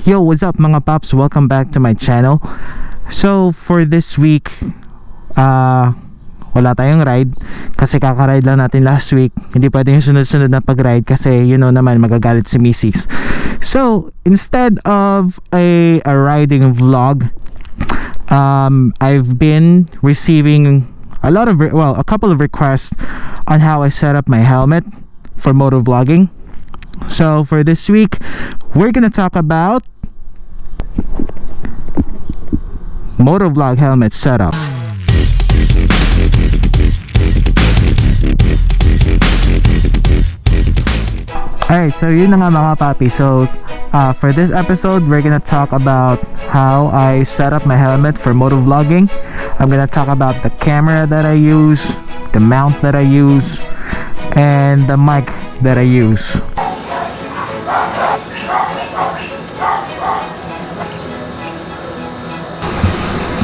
Yo, what's up mga paps? Welcome back to my channel. So for this week, wala tayong ride kasi kaka-ride lang natin last week. Hindi pwedeng yung sunod-sunod na pag-ride kasi you know naman magagalit si Mrs. So instead of a riding vlog, I've been receiving a couple of requests on how I set up my helmet for motovlogging. So for this week, we're gonna talk about motovlog helmet setup. Alright, so yun na nga mga papi. So for this episode, we're gonna talk about how I set up my helmet for motovlogging. I'm gonna talk about the camera that I use, the mount that I use, and the mic that I use.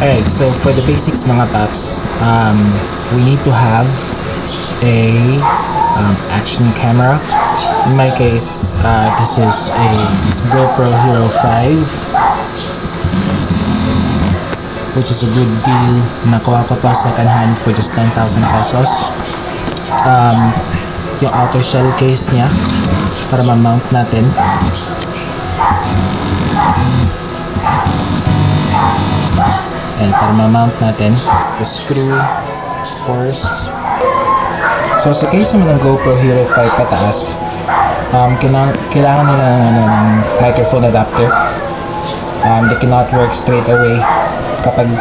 Alright, so for the basics mga paps, we need to have a action camera. In my case, this is a GoPro Hero 5, which is a good deal. Nakuha ko to second hand for just 10,000 pesos. Yung outer shell case niya para ma-mount natin. And para ma-mount natin, the screw, of course. So sa case naman ng GoPro Hero 5 pataas, kailangan nila ng microphone adapter. They cannot work straight away kapag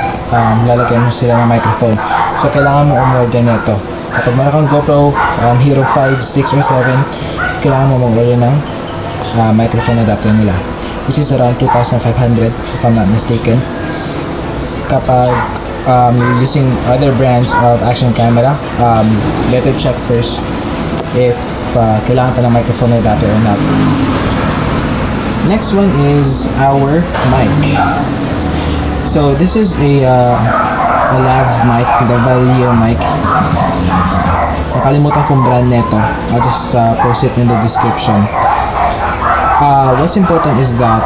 lalagyan mo sila ng microphone. So kailangan mo umorder nito. Kapag meron kang GoPro Hero 5, 6, or 7, kailangan mo umorder ng microphone adapter nila, which is around 2,500 if I'm not mistaken. Kapag you're using other brands of action camera, better check first if kailangan pa ng microphone adapter or not. Next one is our mic. So this is a lav mic, the Valio mic. Nakalimutan kong brand neto. I'll just post it in the description. What's important is that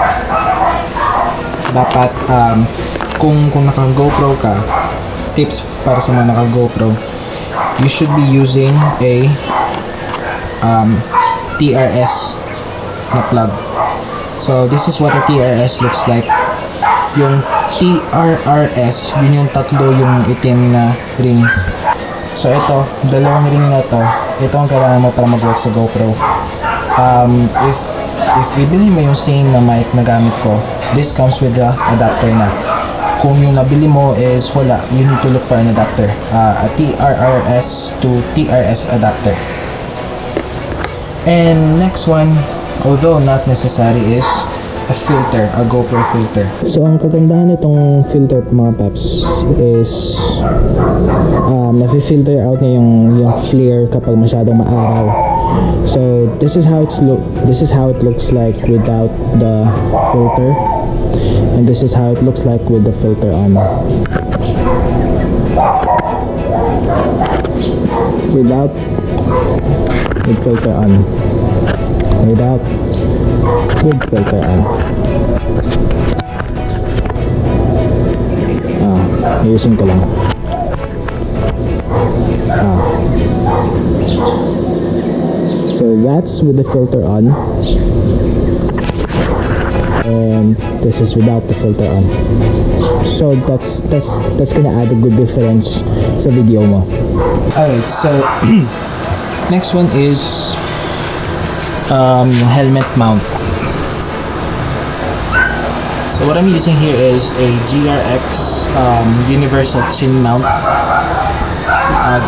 dapat kung naka GoPro ka, tips para sa mga naka GoPro, you should be using a TRS na plug. So this is what a TRS looks like. Yung TRRS, yun yung tatlo yung itim na rings. So ito, dalawang ring na to, ito ang kailangan mo para mag-work sa GoPro. If bibili mo yung same na mic na gamit ko, this comes with the adapter na. Kung yung nabili mo is wala, you need to look for an adapter, a TRRS to TRS adapter. And next one, although not necessary, is a filter, a GoPro filter. So ang kagandahan nitong filter mga paps is nafi-filter out niya yung flare kapag masyadong maaraw. So this is how it looks like without the filter. And this is how it looks like with the filter on. Without, with filter on. Without, with filter on. Ayusin ko lang. So that's with the filter on. And this is without the filter on. So that's gonna add a good difference sa video mo. Alright, so next one is helmet mount. So what I'm using here is a GRX universal chin mount.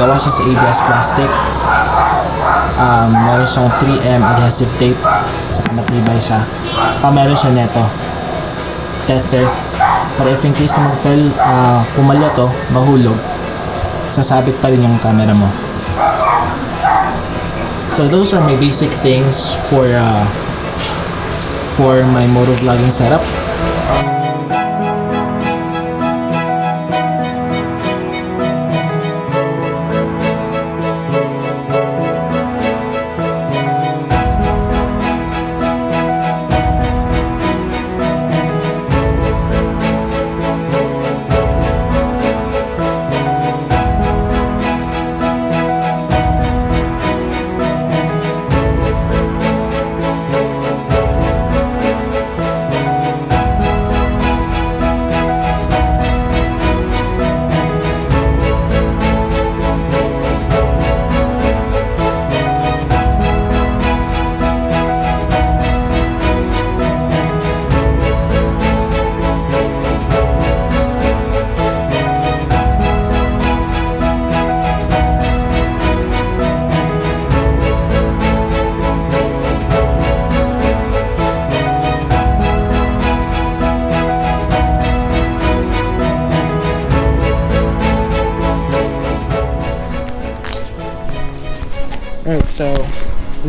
Gawa siya sa ABS plastic. Meron siyang 3M adhesive tape, saka matibay siya. Saka meron siya neto tether para if in case na mag-fail, pumalya to, mahulog, sasabit pa rin yung camera mo. So those are my basic things for my motovlogging setup.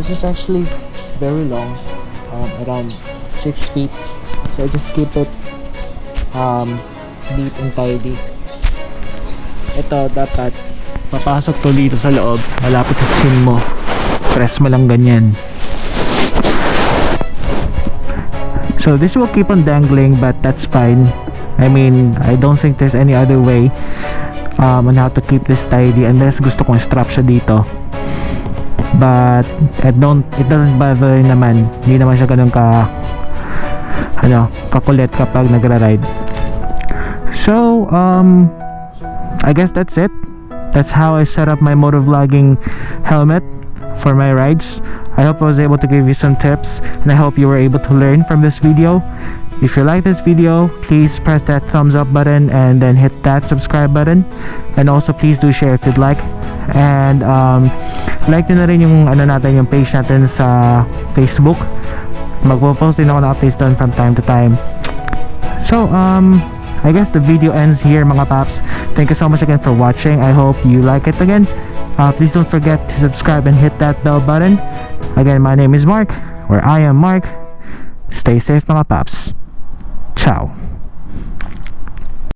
This is actually very long, around 6 feet. So I just keep it neat and tidy. Ito dapat papasok to dito sa loob, malapit sa chin mo. Press mo lang ganyan. So this will keep on dangling, but that's fine. I mean, I don't think there's any other way on how to keep this tidy unless gusto kong strap siya dito. But it doesn't bother naman. Hindi naman siya ganun kakulit kapag nagra-ride. So I guess that's it. That's how I set up my motovlogging helmet for my rides. I hope I was able to give you some tips, and I hope you were able to learn from this video. If you like this video, please press that thumbs up button and then hit that subscribe button, and also please do share if you'd like. And like nyo na rin yung yung page natin sa Facebook. Magpo-post din ako ng updates doon from time to time. So I guess the video ends here, mga paps. Thank you so much again for watching. I hope you like it again. Please don't forget to subscribe and hit that bell button. Again, my name is Mark, where I am Mark. Stay safe, mga paps. Ciao.